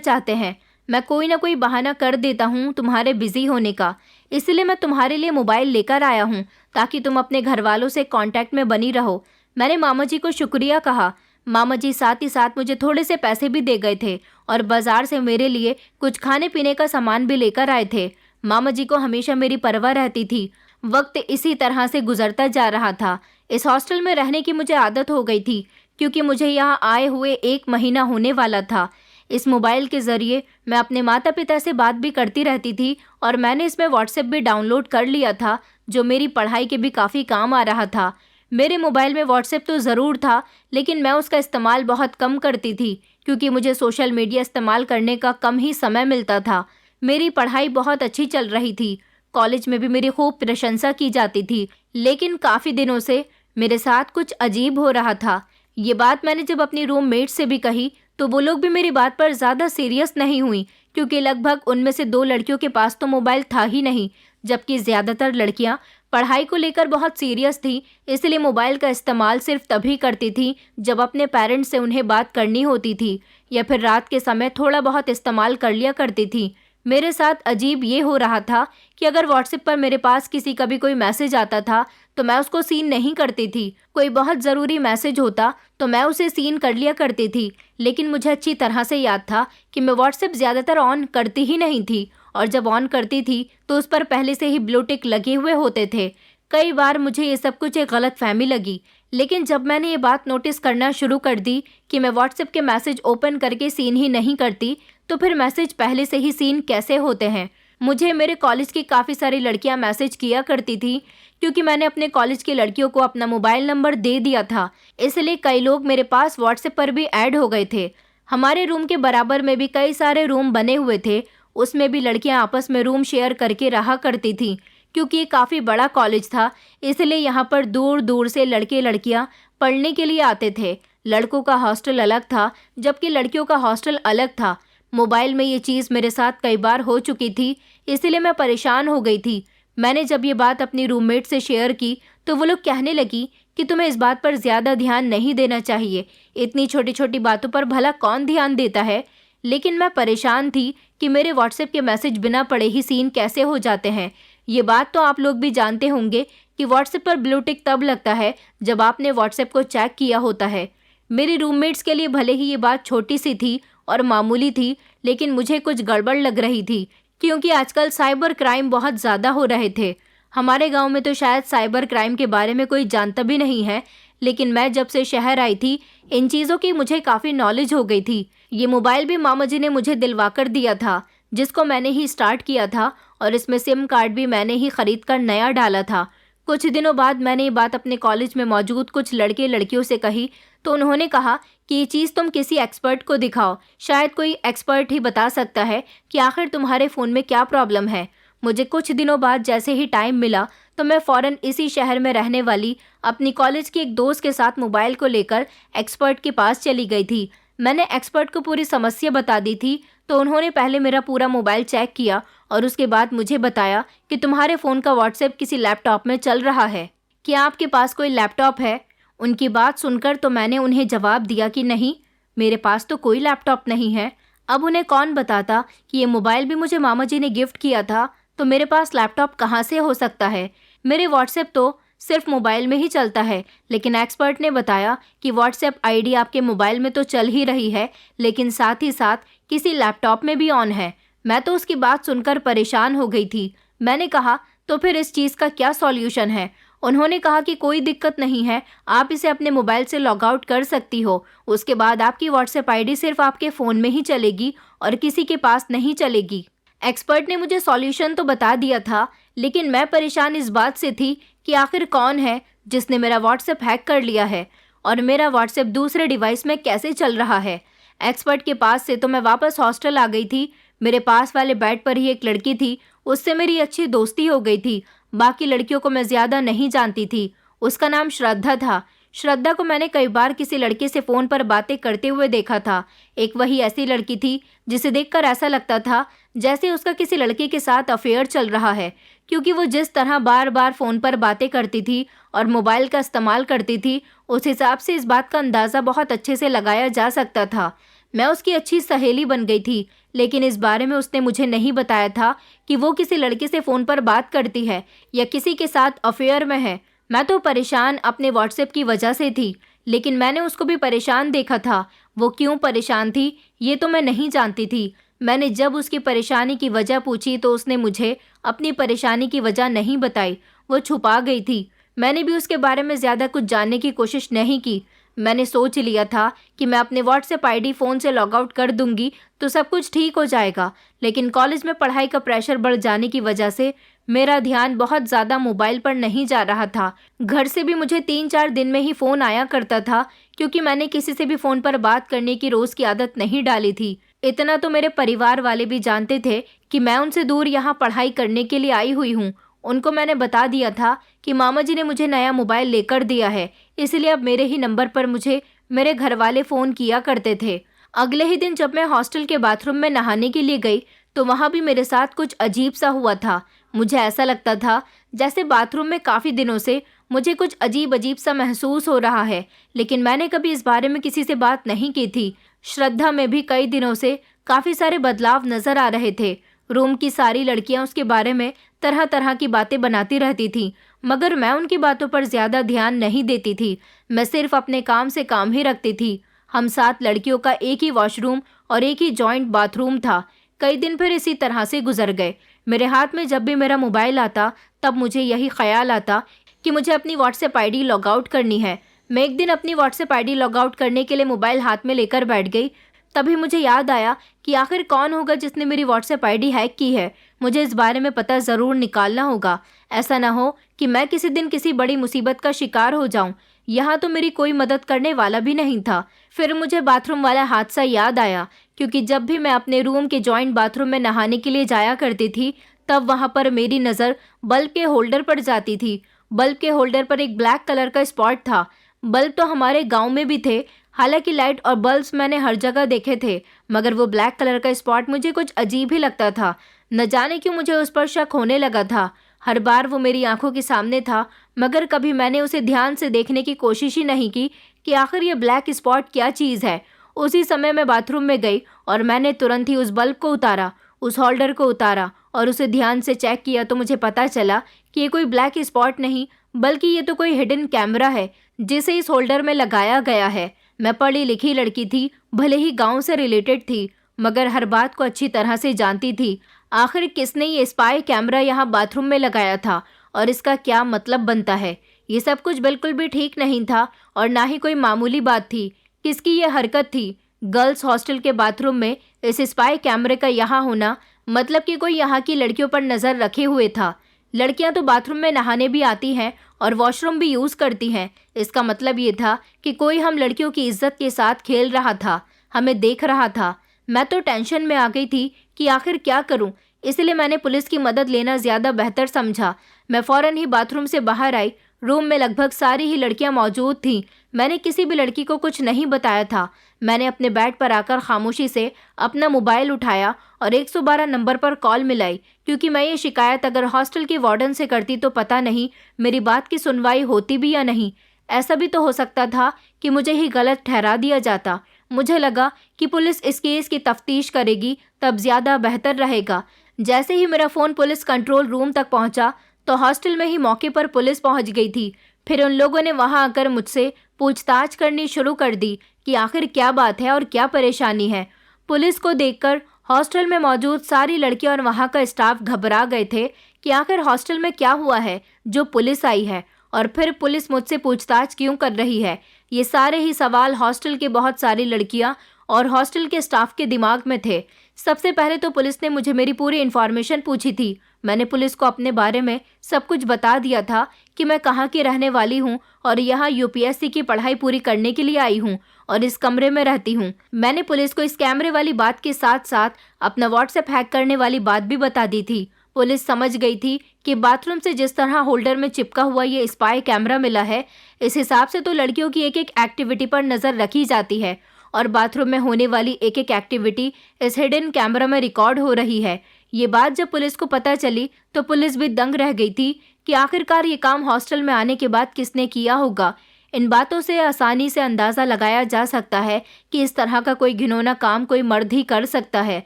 A: चाहते हैं। मैं कोई ना कोई बहाना कर देता हूँ तुम्हारे बिजी होने का, इसलिए मैं तुम्हारे लिए मोबाइल लेकर आया हूँ ताकि तुम अपने घर वालों से कांटेक्ट में बनी रहो। मैंने मामा जी को शुक्रिया कहा। मामा जी साथ ही साथ मुझे थोड़े से पैसे भी दे गए थे और बाजार से मेरे लिए कुछ खाने पीने का सामान भी लेकर आए थे। मामा जी को हमेशा मेरी परवाह रहती थी। वक्त इसी तरह से गुजरता जा रहा था। इस हॉस्टल में रहने की मुझे आदत हो गई थी क्योंकि मुझे यहाँ आए हुए 1 महीना होने वाला था। इस मोबाइल के ज़रिए मैं अपने माता पिता से बात भी करती रहती थी और मैंने इसमें व्हाट्सएप भी डाउनलोड कर लिया था, जो मेरी पढ़ाई के भी काफ़ी काम आ रहा था। मेरे मोबाइल में व्हाट्सएप तो ज़रूर था, लेकिन मैं उसका इस्तेमाल बहुत कम करती थी क्योंकि मुझे सोशल मीडिया इस्तेमाल करने का कम ही समय मिलता था। मेरी पढ़ाई बहुत अच्छी चल रही थी। कॉलेज में भी मेरी खूब प्रशंसा की जाती थी, लेकिन काफ़ी दिनों से मेरे साथ कुछ अजीब हो रहा था। ये बात मैंने जब अपनी रूममेट से भी कही तो वो लोग भी मेरी बात पर ज़्यादा सीरियस नहीं हुई, क्योंकि लगभग उनमें से 2 लड़कियों के पास तो मोबाइल था ही नहीं, जबकि ज़्यादातर लड़कियां पढ़ाई को लेकर बहुत सीरियस थी। इसलिए मोबाइल का इस्तेमाल सिर्फ तभी करती थी जब अपने पेरेंट्स से उन्हें बात करनी होती थी, या फिर रात के समय थोड़ा बहुत इस्तेमाल कर लिया करती थी। मेरे साथ अजीब ये हो रहा था कि अगर व्हाट्सएप पर मेरे पास किसी का भी कोई मैसेज आता था तो मैं उसको सीन नहीं करती थी। कोई बहुत ज़रूरी मैसेज होता तो मैं उसे सीन कर लिया करती थी, लेकिन मुझे अच्छी तरह से याद था कि मैं व्हाट्सएप ज़्यादातर ऑन करती ही नहीं थी, और जब ऑन करती थी तो उस पर पहले से ही ब्लू टिक लगे हुए होते थे। कई बार मुझे ये सब कुछ एक गलतफहमी लगी, लेकिन जब मैंने ये बात नोटिस करना शुरू कर दी कि मैं व्हाट्सएप के मैसेज ओपन करके सीन ही नहीं करती, तो फिर मैसेज पहले से ही सीन कैसे होते हैं। मुझे मेरे कॉलेज की काफ़ी सारी लड़कियां मैसेज किया करती थी, क्योंकि मैंने अपने कॉलेज की लड़कियों को अपना मोबाइल नंबर दे दिया था, इसलिए कई लोग मेरे पास व्हाट्सएप पर भी ऐड हो गए थे। हमारे रूम के बराबर में भी कई सारे रूम बने हुए थे, उसमें भी लड़कियां आपस में रूम शेयर करके रहा करती थीं। क्योंकि ये काफ़ी बड़ा कॉलेज था, इसलिए यहाँ पर दूर दूर से लड़के लड़कियाँ पढ़ने के लिए आते थे। लड़कों का हॉस्टल अलग था, जबकि लड़कियों का हॉस्टल अलग था। मोबाइल में ये चीज़ मेरे साथ कई बार हो चुकी थी, इसलिए मैं परेशान हो गई थी। मैंने जब ये बात अपनी रूममेट से शेयर की तो वो लोग कहने लगी कि तुम्हें इस बात पर ज़्यादा ध्यान नहीं देना चाहिए, इतनी छोटी छोटी बातों पर भला कौन ध्यान देता है। लेकिन मैं परेशान थी कि मेरे व्हाट्सएप के मैसेज बिना पढ़े ही सीन कैसे हो जाते हैं। ये बात तो आप लोग भी जानते होंगे कि व्हाट्सएप पर ब्लू टिक तब लगता है जब आपने व्हाट्सएप को चेक किया होता है। मेरी रूममेट्स के लिए भले ही ये बात छोटी सी थी और मामूली थी, लेकिन मुझे कुछ गड़बड़ लग रही थी, क्योंकि आजकल साइबर क्राइम बहुत ज़्यादा हो रहे थे। हमारे गांव में तो शायद साइबर क्राइम के बारे में कोई जानता भी नहीं है, लेकिन मैं जब से शहर आई थी इन चीज़ों की मुझे काफ़ी नॉलेज हो गई थी। ये मोबाइल भी मामा जी ने मुझे दिलवा कर दिया था, जिसको मैंने ही स्टार्ट किया था, और इसमें सिम कार्ड भी मैंने ही ख़रीद कर नया डाला था। कुछ दिनों बाद मैंने ये बात अपने कॉलेज में मौजूद कुछ लड़के लड़कियों से कही तो उन्होंने कहा कि ये चीज़ तुम किसी एक्सपर्ट को दिखाओ, शायद कोई एक्सपर्ट ही बता सकता है कि आखिर तुम्हारे फ़ोन में क्या प्रॉब्लम है। मुझे कुछ दिनों बाद जैसे ही टाइम मिला तो मैं फ़ौरन इसी शहर में रहने वाली अपनी कॉलेज की एक दोस्त के साथ मोबाइल को लेकर एक्सपर्ट के पास चली गई थी। मैंने एक्सपर्ट को पूरी समस्या बता दी थी, तो उन्होंने पहले मेरा पूरा मोबाइल चेक किया और उसके बाद मुझे बताया कि तुम्हारे फ़ोन का व्हाट्सएप किसी लैपटॉप में चल रहा है। क्या आपके पास कोई लैपटॉप है? उनकी बात सुनकर तो मैंने उन्हें जवाब दिया कि नहीं, मेरे पास तो कोई लैपटॉप नहीं है। अब उन्हें कौन बताता कि ये मोबाइल भी मुझे मामा जी ने गिफ्ट किया था, तो मेरे पास लैपटॉप कहाँ से हो सकता है। मेरे व्हाट्सएप तो सिर्फ मोबाइल में ही चलता है, लेकिन एक्सपर्ट ने बताया कि व्हाट्सएप आईडी आपके मोबाइल में तो चल ही रही है, लेकिन साथ ही साथ किसी लैपटॉप में भी ऑन है। मैं तो उसकी बात सुनकर परेशान हो गई थी। मैंने कहा तो फिर इस चीज़ का क्या सॉल्यूशन है? उन्होंने कहा कि कोई दिक्कत नहीं है, आप इसे अपने मोबाइल से लॉग आउट कर सकती हो। उसके बाद आपकी व्हाट्सएप आईडी सिर्फ आपके फ़ोन में ही चलेगी और किसी के पास नहीं चलेगी। एक्सपर्ट ने मुझे सॉल्यूशन तो बता दिया था, लेकिन मैं परेशान इस बात से थी कि आखिर कौन है जिसने मेरा व्हाट्सएप हैक कर लिया है और मेरा व्हाट्सएप दूसरे डिवाइस में कैसे चल रहा है। एक्सपर्ट के पास से तो मैं वापस हॉस्टल आ गई थी। मेरे पास वाले बेड पर ही एक लड़की थी, उससे मेरी अच्छी दोस्ती हो गई थी। बाकी लड़कियों को मैं ज़्यादा नहीं जानती थी। उसका नाम श्रद्धा था। श्रद्धा को मैंने कई बार किसी लड़के से फ़ोन पर बातें करते हुए देखा था। एक वही ऐसी लड़की थी जिसे देखकर ऐसा लगता था जैसे उसका किसी लड़के के साथ अफेयर चल रहा है, क्योंकि वो जिस तरह बार बार फ़ोन पर बातें करती थी और मोबाइल का इस्तेमाल करती थी, उस हिसाब से इस बात का अंदाज़ा बहुत अच्छे से लगाया जा सकता था। मैं उसकी अच्छी सहेली बन गई थी, लेकिन इस बारे में उसने मुझे नहीं बताया था कि वो किसी लड़के से फ़ोन पर बात करती है या किसी के साथ अफेयर में है। मैं तो परेशान अपने व्हाट्सएप की वजह से थी, लेकिन मैंने उसको भी परेशान देखा था। वो क्यों परेशान थी ये तो मैं नहीं जानती थी। मैंने जब उसकी परेशानी की वजह पूछी तो उसने मुझे अपनी परेशानी की वजह नहीं बताई, वो छुपा गई थी। मैंने भी उसके बारे में ज़्यादा कुछ जानने की कोशिश नहीं की। मैंने सोच लिया था कि मैं अपने व्हाट्सएप आईडी फ़ोन से लॉग आउट कर दूंगी तो सब कुछ ठीक हो जाएगा, लेकिन कॉलेज में पढ़ाई का प्रेशर बढ़ जाने की वजह से मेरा ध्यान बहुत ज़्यादा मोबाइल पर नहीं जा रहा था। घर से भी मुझे 3-4 दिन में ही फ़ोन आया करता था, क्योंकि मैंने किसी से भी फ़ोन पर बात करने की रोज़ की आदत नहीं डाली थी। इतना तो मेरे परिवार वाले भी जानते थे कि मैं उनसे दूर यहाँ पढ़ाई करने के लिए आई हुई हूँ। उनको मैंने बता दिया था कि मामा जी ने मुझे नया मोबाइल लेकर दिया है, इसलिए अब मेरे ही नंबर पर मुझे मेरे घर वाले फ़ोन किया करते थे। अगले ही दिन जब मैं हॉस्टल के बाथरूम में नहाने के लिए गई तो वहाँ भी मेरे साथ कुछ अजीब सा हुआ था। मुझे ऐसा लगता था जैसे बाथरूम में काफ़ी दिनों से मुझे कुछ अजीब अजीब सा महसूस हो रहा है, लेकिन मैंने कभी इस बारे में किसी से बात नहीं की थी। श्रद्धा में भी कई दिनों से काफ़ी सारे बदलाव नज़र आ रहे थे। रूम की सारी लड़कियां उसके बारे में तरह तरह की बातें बनाती रहती थीं, मगर मैं उनकी बातों पर ज़्यादा ध्यान नहीं देती थी। मैं सिर्फ अपने काम से काम ही रखती थी। हम 7 लड़कियों का एक ही वॉशरूम और एक ही जॉइंट बाथरूम था। कई दिन फिर इसी तरह से गुजर गए। मेरे हाथ में जब भी मेरा मोबाइल आता तब मुझे यही ख्याल आता कि मुझे अपनी व्हाट्सएप आईडी लॉग आउट करनी है। मैं एक दिन अपनी व्हाट्सएप आईडी लॉग आउट करने के लिए मोबाइल हाथ में लेकर बैठ गई। तभी मुझे याद आया कि आखिर कौन होगा जिसने मेरी व्हाट्सएप आईडी हैक की है। मुझे इस बारे में पता ज़रूर निकालना होगा। ऐसा ना हो कि मैं किसी दिन किसी बड़ी मुसीबत का शिकार हो जाऊं। यहाँ तो मेरी कोई मदद करने वाला भी नहीं था। फिर मुझे बाथरूम वाला हादसा याद आया, क्योंकि जब भी मैं अपने रूम के जॉइंट बाथरूम में नहाने के लिए जाया करती थी तब वहाँ पर मेरी नज़र बल्ब के होल्डर पर जाती थी। बल्ब के होल्डर पर एक ब्लैक कलर का स्पॉट था। बल्ब तो हमारे गांव में भी थे, हालांकि लाइट और बल्ब्स मैंने हर जगह देखे थे, मगर वो ब्लैक कलर का स्पॉट मुझे कुछ अजीब ही लगता था। न जाने क्यों मुझे उस पर शक होने लगा था। हर बार वो मेरी आंखों के सामने था, मगर कभी मैंने उसे ध्यान से देखने की कोशिश ही नहीं की कि आखिर ये ब्लैक स्पॉट क्या चीज़ है। उसी समय मैं बाथरूम में गई और मैंने तुरंत ही उस बल्ब को उतारा, उस होल्डर को उतारा और उसे ध्यान से चेक किया तो मुझे पता चला कि ये कोई ब्लैक स्पॉट नहीं, बल्कि ये तो कोई हिडन कैमरा है जिसे इस होल्डर में लगाया गया है। मैं पढ़ी लिखी लड़की थी, भले ही गांव से रिलेटेड थी, मगर हर बात को अच्छी तरह से जानती थी। आखिर किसने ये स्पाई कैमरा यहाँ बाथरूम में लगाया था और इसका क्या मतलब बनता है। ये सब कुछ बिल्कुल भी ठीक नहीं था और ना ही कोई मामूली बात थी। किसकी ये हरकत थी? गर्ल्स हॉस्टल के बाथरूम में इस स्पाई कैमरे का यहाँ होना मतलब कि कोई यहाँ की लड़कियों पर नज़र रखे हुए था। लड़कियाँ तो बाथरूम में नहाने भी आती हैं और वॉशरूम भी यूज़ करती हैं। इसका मतलब ये था कि कोई हम लड़कियों की इज्जत के साथ खेल रहा था, हमें देख रहा था। मैं तो टेंशन में आ गई थी कि आखिर क्या करूं, इसलिए मैंने पुलिस की मदद लेना ज़्यादा बेहतर समझा। मैं फ़ौरन ही बाथरूम से बाहर आई। रूम में लगभग सारी ही लड़कियां मौजूद थीं। मैंने किसी भी लड़की को कुछ नहीं बताया था। मैंने अपने बेड पर आकर खामोशी से अपना मोबाइल उठाया और 112 नंबर पर कॉल मिलाई, क्योंकि मैं ये शिकायत अगर हॉस्टल के वार्डन से करती तो पता नहीं मेरी बात की सुनवाई होती भी या नहीं। ऐसा भी तो हो सकता था कि मुझे ही गलत ठहरा दिया जाता। मुझे लगा कि पुलिस इस केस की तफ्तीश करेगी तब ज़्यादा बेहतर रहेगा। जैसे ही मेरा फ़ोन पुलिस कंट्रोल रूम तक पहुंचा तो हॉस्टल में ही मौके पर पुलिस पहुंच गई थी। फिर उन लोगों ने वहां आकर मुझसे पूछताछ करनी शुरू कर दी कि आखिर क्या बात है और क्या परेशानी है। पुलिस को देखकर हॉस्टल में मौजूद सारी लड़कियां और वहां का स्टाफ घबरा गए थे कि आखिर हॉस्टल में क्या हुआ है जो पुलिस आई है और फिर पुलिस मुझसे पूछताछ क्यों कर रही है। ये सारे ही सवाल हॉस्टल के बहुत सारी लड़कियां और हॉस्टल के स्टाफ के दिमाग में थे। सबसे पहले तो पुलिस ने मुझे मेरी पूरी इन्फॉर्मेशन पूछी थी। मैंने पुलिस को अपने बारे में सब कुछ बता दिया था कि मैं कहाँ की रहने वाली हूँ और यहाँ यूपीएससी की पढ़ाई पूरी करने के लिए आई हूँ और इस कमरे में रहती हूँ। मैंने पुलिस को इस कैमरे वाली बात के साथ साथ अपना व्हाट्सएप हैक करने वाली बात भी बता दी थी। पुलिस समझ गई थी कि बाथरूम से जिस तरह होल्डर में चिपका हुआ ये स्पाई कैमरा मिला है, इस हिसाब से तो लड़कियों की एक एक एक्टिविटी पर नजर रखी जाती है और बाथरूम में होने वाली एक एक एक्टिविटी इस हिडन कैमरा में रिकॉर्ड हो रही है। ये बात जब पुलिस को पता चली तो पुलिस भी दंग रह गई थी कि आखिरकार ये काम हॉस्टल में आने के बाद किसने किया होगा। इन बातों से आसानी से अंदाज़ा लगाया जा सकता है कि इस तरह का कोई घिनौना काम कोई मर्द ही कर सकता है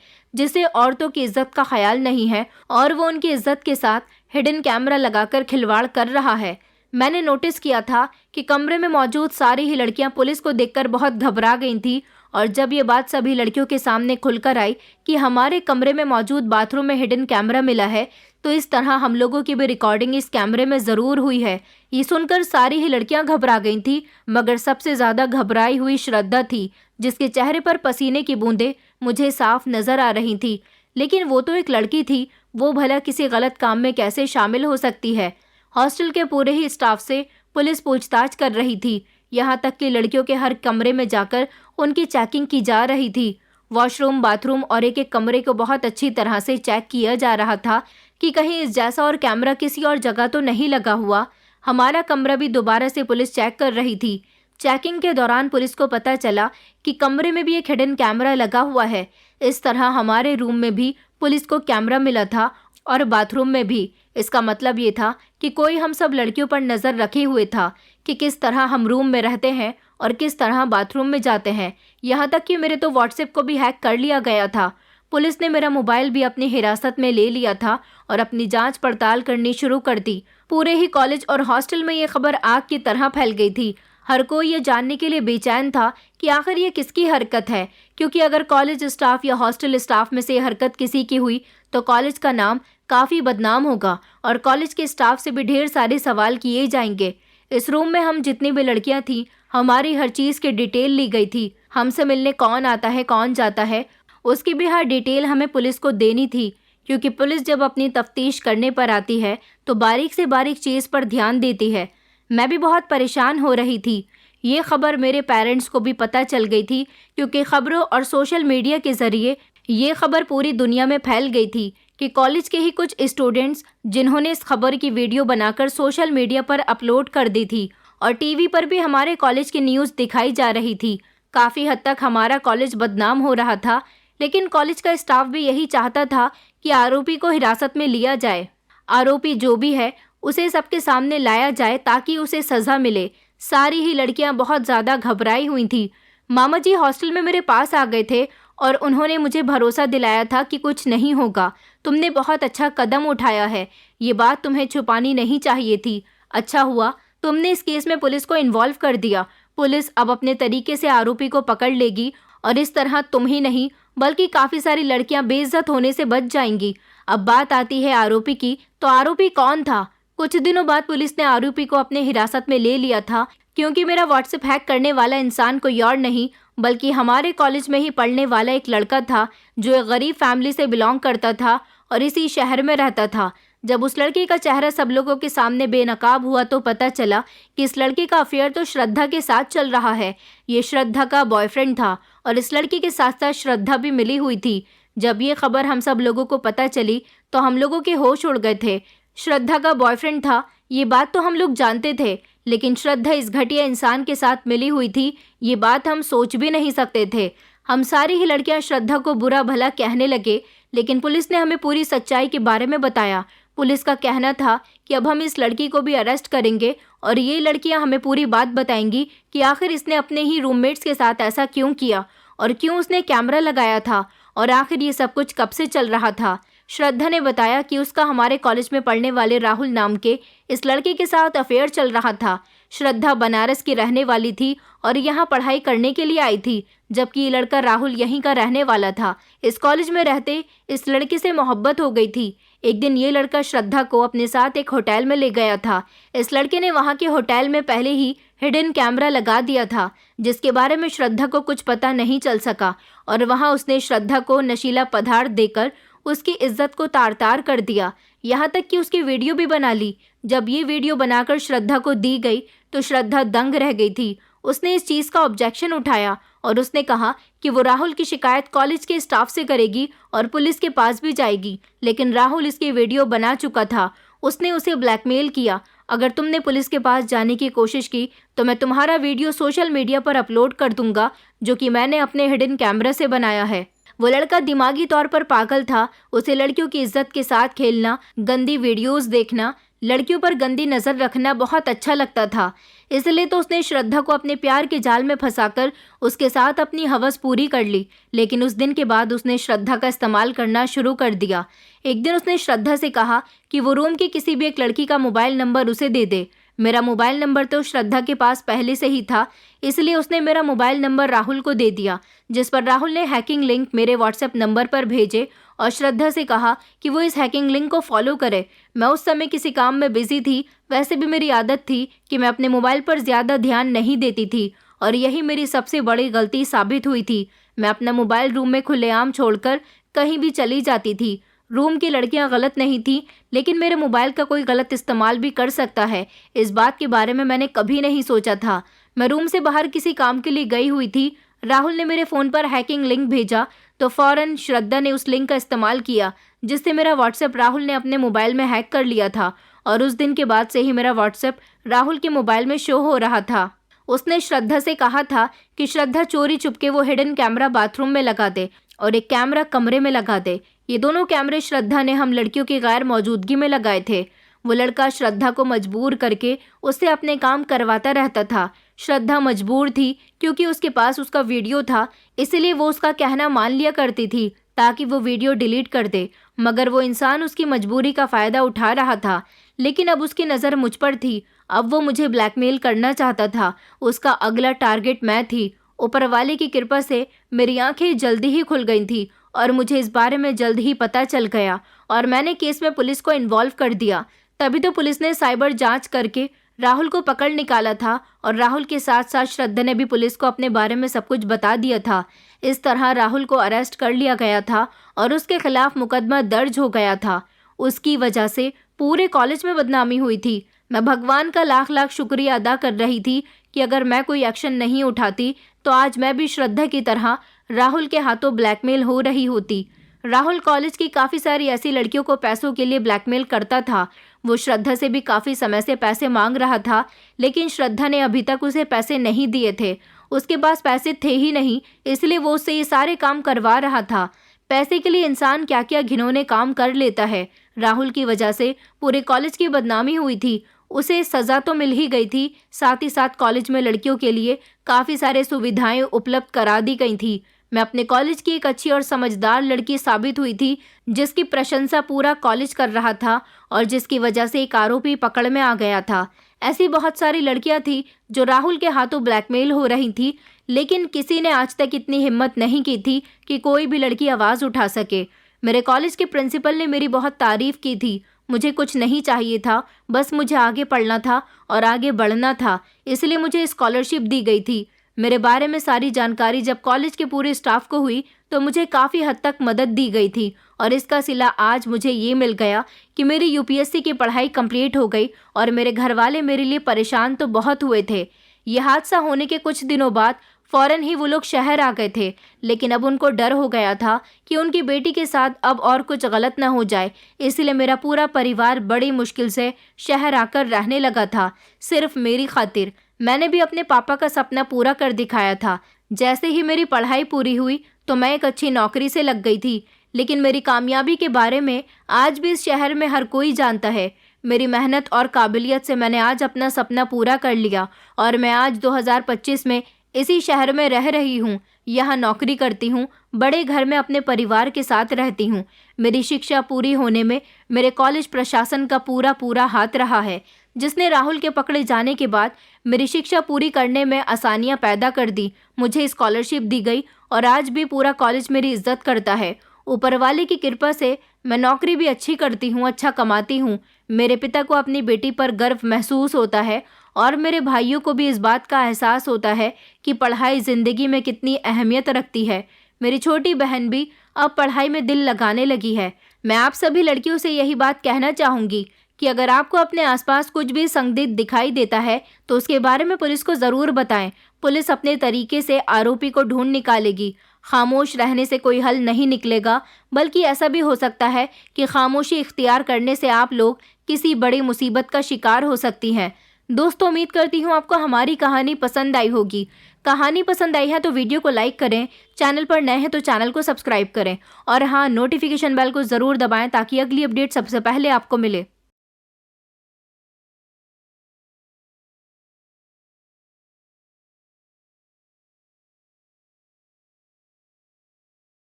A: जिसे औरतों की इज्जत का ख्याल नहीं है और वो उनकी इज्जत के साथ हिडन कैमरा लगाकर खिलवाड़ कर रहा है। मैंने नोटिस किया था कि कमरे में मौजूद सारी ही लड़कियां पुलिस को देखकर बहुत घबरा गई थी और जब ये बात सभी लड़कियों के सामने खुलकर आई कि हमारे कमरे में मौजूद बाथरूम में हिडन कैमरा मिला है, तो इस तरह हम लोगों की भी रिकॉर्डिंग इस कैमरे में ज़रूर हुई है। ये सुनकर सारी ही लड़कियां घबरा गई थी, मगर सबसे ज़्यादा घबराई हुई श्रद्धा थी, जिसके चेहरे पर पसीने की बूंदें मुझे साफ नज़र आ रही थी। लेकिन वो तो एक लड़की थी, वो भला किसी गलत काम में कैसे शामिल हो सकती है। हॉस्टल के पूरे ही स्टाफ से पुलिस पूछताछ कर रही थी, यहाँ तक कि लड़कियों के हर कमरे में जाकर उनकी चेकिंग की जा रही थी। वॉशरूम, बाथरूम और एक एक कमरे को बहुत अच्छी तरह से चेक किया जा रहा था कि कहीं इस जैसा और कैमरा किसी और जगह तो नहीं लगा हुआ। हमारा कमरा भी दोबारा से पुलिस चेक कर रही थी। चेकिंग के दौरान पुलिस को पता चला कि कमरे में भी एक हिडन कैमरा लगा हुआ है। इस तरह हमारे रूम में भी पुलिस को कैमरा मिला था और बाथरूम में भी। इसका मतलब ये था कि कोई हम सब लड़कियों पर नज़र रखे हुए था कि किस तरह हम रूम में रहते हैं और किस तरह बाथरूम में जाते हैं। यहाँ तक कि मेरे तो व्हाट्सएप को भी हैक कर लिया गया था। पुलिस ने मेरा मोबाइल भी अपनी हिरासत में ले लिया था और अपनी जांच पड़ताल करनी शुरू कर दी। पूरे ही कॉलेज और हॉस्टल में ये खबर आग की तरह फैल गई थी। हर कोई ये जानने के लिए बेचैन था कि आखिर ये किसकी हरकत है, क्योंकि अगर कॉलेज स्टाफ या हॉस्टल स्टाफ में से हरकत किसी की हुई तो कॉलेज का नाम काफ़ी बदनाम होगा और कॉलेज के स्टाफ से भी ढेर सारे सवाल किए जाएंगे। इस रूम में हम जितनी भी लड़कियां थीं, हमारी हर चीज़ की डिटेल ली गई थी। हमसे मिलने कौन आता है, कौन जाता है, उसकी भी हर डिटेल हमें पुलिस को देनी थी, क्योंकि पुलिस जब अपनी तफ्तीश करने पर आती है तो बारीक से बारीक चीज़ पर ध्यान देती है। मैं भी बहुत परेशान हो रही थी। ये खबर मेरे पेरेंट्स को भी पता चल गई थी, क्योंकि खबरों और सोशल मीडिया के ज़रिए ये खबर पूरी दुनिया में फैल गई थी कि कॉलेज के ही कुछ स्टूडेंट्स जिन्होंने इस खबर की वीडियो बनाकर सोशल मीडिया पर अपलोड कर दी थी और टीवी पर भी हमारे कॉलेज की न्यूज़ दिखाई जा रही थी। काफ़ी हद तक हमारा कॉलेज बदनाम हो रहा था, लेकिन कॉलेज का स्टाफ भी यही चाहता था कि आरोपी को हिरासत में लिया जाए। आरोपी जो भी है उसे सबके सामने लाया जाए ताकि उसे सज़ा मिले। सारी ही लड़कियां बहुत ज़्यादा घबराई हुई थी। मामा जी हॉस्टल में मेरे पास आ गए थे और उन्होंने मुझे भरोसा दिलाया था कि कुछ नहीं होगा। तुमने बहुत अच्छा कदम उठाया है, ये बात तुम्हें छुपानी नहीं चाहिए थी। अच्छा हुआ तुमने इस केस में पुलिस को इन्वॉल्व कर दिया। पुलिस अब अपने तरीके से आरोपी को पकड़ लेगी और इस तरह तुम ही नहीं बल्कि काफ़ी सारी लड़कियां बेइज्जत होने से बच जाएंगी। अब बात आती है आरोपी की, तो आरोपी कौन था? कुछ दिनों बाद पुलिस ने आरोपी को अपने हिरासत में ले लिया था, क्योंकि मेरा व्हाट्सएप हैक करने वाला इंसान कोई और नहीं बल्कि हमारे कॉलेज में ही पढ़ने वाला एक लड़का था जो एक गरीब फैमिली से बिलोंग करता था और इसी शहर में रहता था। जब उस लड़के का चेहरा सब लोगों के सामने बेनकाब हुआ तो पता चला कि इस लड़के का अफेयर तो श्रद्धा के साथ चल रहा है। ये श्रद्धा का बॉयफ्रेंड था और इस लड़की के साथ साथ श्रद्धा भी मिली हुई थी। जब ये खबर हम सब लोगों को पता चली तो हम लोगों के होश उड़ गए थे। श्रद्धा का बॉयफ्रेंड था, ये बात तो हम लोग जानते थे, लेकिन श्रद्धा इस घटिया इंसान के साथ मिली हुई थी, ये बात हम सोच भी नहीं सकते थे। हम सारी ही लड़कियां श्रद्धा को बुरा भला कहने लगे, लेकिन पुलिस ने हमें पूरी सच्चाई के बारे में बताया। पुलिस का कहना था कि अब हम इस लड़की को भी अरेस्ट करेंगे और ये लड़कियां हमें पूरी बात बताएंगी कि आखिर इसने अपने ही रूममेट्स के साथ ऐसा क्यों किया और क्यों उसने कैमरा लगाया था और आखिर ये सब कुछ कब से चल रहा था। श्रद्धा ने बताया कि उसका हमारे कॉलेज में पढ़ने वाले राहुल नाम के इस लड़के के साथ अफेयर चल रहा था। श्रद्धा बनारस की रहने वाली थी और यहाँ पढ़ाई करने के लिए आई थी, जबकि ये लड़का राहुल यहीं का रहने वाला था। इस कॉलेज में रहते इस लड़के से मोहब्बत हो गई थी। एक दिन ये लड़का श्रद्धा को अपने साथ एक होटल में ले गया था। इस लड़के ने वहाँ के होटल में पहले ही हिडन कैमरा लगा दिया था, जिसके बारे में श्रद्धा को कुछ पता नहीं चल सका और वहाँ उसने श्रद्धा को नशीला पदार्थ देकर उसकी इज्जत को तार तार कर दिया। यहाँ तक कि उसकी वीडियो भी बना ली। जब ये वीडियो बनाकर श्रद्धा को दी गई तो श्रद्धा दंग रह गई थी। उसने इस चीज़ का ऑब्जेक्शन उठाया और उसने कहा कि वो राहुल की शिकायत कॉलेज के स्टाफ से करेगी और पुलिस के पास भी जाएगी। लेकिन राहुल इसकी वीडियो बना चुका था। उसने उसे ब्लैकमेल किया, अगर तुमने पुलिस के पास जाने की कोशिश की तो मैं तुम्हारा वीडियो सोशल मीडिया पर अपलोड कर दूंगा, जो कि मैंने अपने हिडन कैमरा से बनाया है। वो लड़का दिमागी तौर पर पागल था। उसे लड़कियों की इज्जत के साथ खेलना, गंदी वीडियोस देखना, लड़कियों पर गंदी नज़र रखना बहुत अच्छा लगता था। इसलिए तो उसने श्रद्धा को अपने प्यार के जाल में फंसाकर उसके साथ अपनी हवस पूरी कर ली। लेकिन उस दिन के बाद उसने श्रद्धा का इस्तेमाल करना शुरू कर दिया। एक दिन उसने श्रद्धा से कहा कि वो रूम की किसी भी एक लड़की का मोबाइल नंबर उसे दे दे। मेरा मोबाइल नंबर तो श्रद्धा के पास पहले से ही था, इसलिए उसने मेरा मोबाइल नंबर राहुल को दे दिया, जिस पर राहुल ने हैकिंग लिंक मेरे व्हाट्सएप नंबर पर भेजे और श्रद्धा से कहा कि वो इस हैकिंग लिंक को फॉलो करे। मैं उस समय किसी काम में बिजी थी। वैसे भी मेरी आदत थी कि मैं अपने मोबाइल पर ज़्यादा ध्यान नहीं देती थी और यही मेरी सबसे बड़ी गलती साबित हुई थी। मैं अपना मोबाइल रूम में खुलेआम छोड़कर कहीं भी चली जाती थी। रूम की लड़कियां गलत नहीं थी, लेकिन मेरे मोबाइल का कोई गलत इस्तेमाल भी कर सकता है, इस बात के बारे में मैंने कभी नहीं सोचा था। मैं रूम से बाहर किसी काम के लिए गई हुई थी। राहुल ने मेरे फ़ोन पर हैकिंग लिंक भेजा तो फ़ौरन श्रद्धा ने उस लिंक का इस्तेमाल किया, जिससे मेरा व्हाट्सएप राहुल ने अपने मोबाइल में हैक कर लिया था और उस दिन के बाद से ही मेरा व्हाट्सएप राहुल के मोबाइल में शो हो रहा था। उसने श्रद्धा से कहा था कि श्रद्धा चोरी चुपके वो हिडन कैमरा बाथरूम में लगा दे और एक कैमरा कमरे में लगा दे। ये दोनों कैमरे श्रद्धा ने हम लड़कियों की गैर मौजूदगी में लगाए थे। वो लड़का श्रद्धा को मजबूर करके उससे अपने काम करवाता रहता था। श्रद्धा मजबूर थी क्योंकि उसके पास उसका वीडियो था, इसलिए वो उसका कहना मान लिया करती थी ताकि वो वीडियो डिलीट कर दे। मगर वो इंसान उसकी मजबूरी का फ़ायदा उठा रहा था। लेकिन अब उसकी नज़र मुझ पर थी। अब वो मुझे ब्लैकमेल करना चाहता था। उसका अगला टारगेट मैं थी। ऊपर वाले की कृपा से मेरी आंखें जल्दी ही खुल गई थी और मुझे इस बारे में जल्द ही पता चल गया और मैंने केस में पुलिस को इन्वॉल्व कर दिया। तभी तो पुलिस ने साइबर जांच करके राहुल को पकड़ निकाला था और राहुल के साथ साथ श्रद्धा ने भी पुलिस को अपने बारे में सब कुछ बता दिया था। इस तरह राहुल को अरेस्ट कर लिया गया था और उसके खिलाफ मुकदमा दर्ज हो गया था। उसकी वजह से पूरे कॉलेज में बदनामी हुई थी। मैं भगवान का लाख लाख शुक्रिया अदा कर रही थी कि अगर मैं कोई एक्शन नहीं उठाती तो आज मैं भी श्रद्धा की तरह राहुल के हाथों ब्लैकमेल हो रही होती। राहुल कॉलेज की काफ़ी सारी ऐसी लड़कियों को पैसों के लिए ब्लैकमेल करता था। वो श्रद्धा से भी काफ़ी समय से पैसे मांग रहा था, लेकिन श्रद्धा ने अभी तक उसे पैसे नहीं दिए थे। उसके पास पैसे थे ही नहीं, इसलिए वो उससे ये सारे काम करवा रहा था। पैसे के लिए इंसान क्या क्या घिनौने काम कर लेता है। राहुल की वजह से पूरे कॉलेज की बदनामी हुई थी। उसे सज़ा तो मिल ही गई थी, साथ ही साथ कॉलेज में लड़कियों के लिए काफ़ी सारे सुविधाएं उपलब्ध करा दी गई थी। मैं अपने कॉलेज की एक अच्छी और समझदार लड़की साबित हुई थी, जिसकी प्रशंसा पूरा कॉलेज कर रहा था और जिसकी वजह से एक आरोपी पकड़ में आ गया था। ऐसी बहुत सारी लड़कियां थी जो राहुल के हाथों ब्लैकमेल हो रही थी, लेकिन किसी ने आज तक इतनी हिम्मत नहीं की थी कि कोई भी लड़की आवाज़ उठा सके। मेरे कॉलेज के प्रिंसिपल ने मेरी बहुत तारीफ़ की थी। मुझे कुछ नहीं चाहिए था, बस मुझे आगे पढ़ना था और आगे बढ़ना था, इसलिए मुझे स्कॉलरशिप दी गई थी। मेरे बारे में सारी जानकारी जब कॉलेज के पूरे स्टाफ को हुई तो मुझे काफ़ी हद तक मदद दी गई थी और इसका सिला आज मुझे ये मिल गया कि मेरी यूपीएससी की पढ़ाई कंप्लीट हो गई और मेरे घर वाले मेरे लिए परेशान तो बहुत हुए थे। यह हादसा होने के कुछ दिनों बाद फ़ौरन ही वो लोग शहर आ गए थे, लेकिन अब उनको डर हो गया था कि उनकी बेटी के साथ अब और कुछ गलत ना हो जाए, इसलिए मेरा पूरा परिवार बड़ी मुश्किल से शहर आकर रहने लगा था, सिर्फ मेरी खातिर। मैंने भी अपने पापा का सपना पूरा कर दिखाया था। जैसे ही मेरी पढ़ाई पूरी हुई तो मैं एक अच्छी नौकरी से लग गई थी, लेकिन मेरी कामयाबी के बारे में आज भी इस शहर में हर कोई जानता है। मेरी मेहनत और काबिलियत से मैंने आज अपना सपना पूरा कर लिया और मैं आज 2025 में इसी शहर में रह रही हूँ, यहाँ नौकरी करती हूँ, बड़े घर में अपने परिवार के साथ रहती हूँ। मेरी शिक्षा पूरी होने में मेरे कॉलेज प्रशासन का पूरा हाथ रहा है, जिसने राहुल के पकड़े जाने के बाद मेरी शिक्षा पूरी करने में आसानियाँ पैदा कर दी। मुझे स्कॉलरशिप दी गई और आज भी पूरा कॉलेज मेरी इज्जत करता है। ऊपर वाले की कृपा से मैं नौकरी भी अच्छी करती हूँ, अच्छा कमाती हूँ। मेरे पिता को अपनी बेटी पर गर्व महसूस होता है और मेरे भाइयों को भी इस बात का एहसास होता है कि पढ़ाई ज़िंदगी में कितनी अहमियत रखती है। मेरी छोटी बहन भी अब पढ़ाई में दिल लगाने लगी है। मैं आप सभी लड़कियों से यही बात कहना चाहूँगी कि अगर आपको अपने आसपास कुछ भी संदिग्ध दिखाई देता है तो उसके बारे में पुलिस को ज़रूर बताएं। पुलिस अपने तरीके से आरोपी को ढूंढ निकालेगी। खामोश रहने से कोई हल नहीं निकलेगा, बल्कि ऐसा भी हो सकता है कि खामोशी इख्तियार करने से आप लोग किसी बड़ी मुसीबत का शिकार हो सकती हैं। दोस्तों, उम्मीद करती हूँ आपको हमारी कहानी पसंद आई होगी। कहानी पसंद आई है तो वीडियो को लाइक करें, चैनल पर नए हैं तो चैनल को सब्सक्राइब करें और हाँ, नोटिफिकेशन बेल को ज़रूर दबाएं ताकि अगली अपडेट सबसे पहले आपको मिले।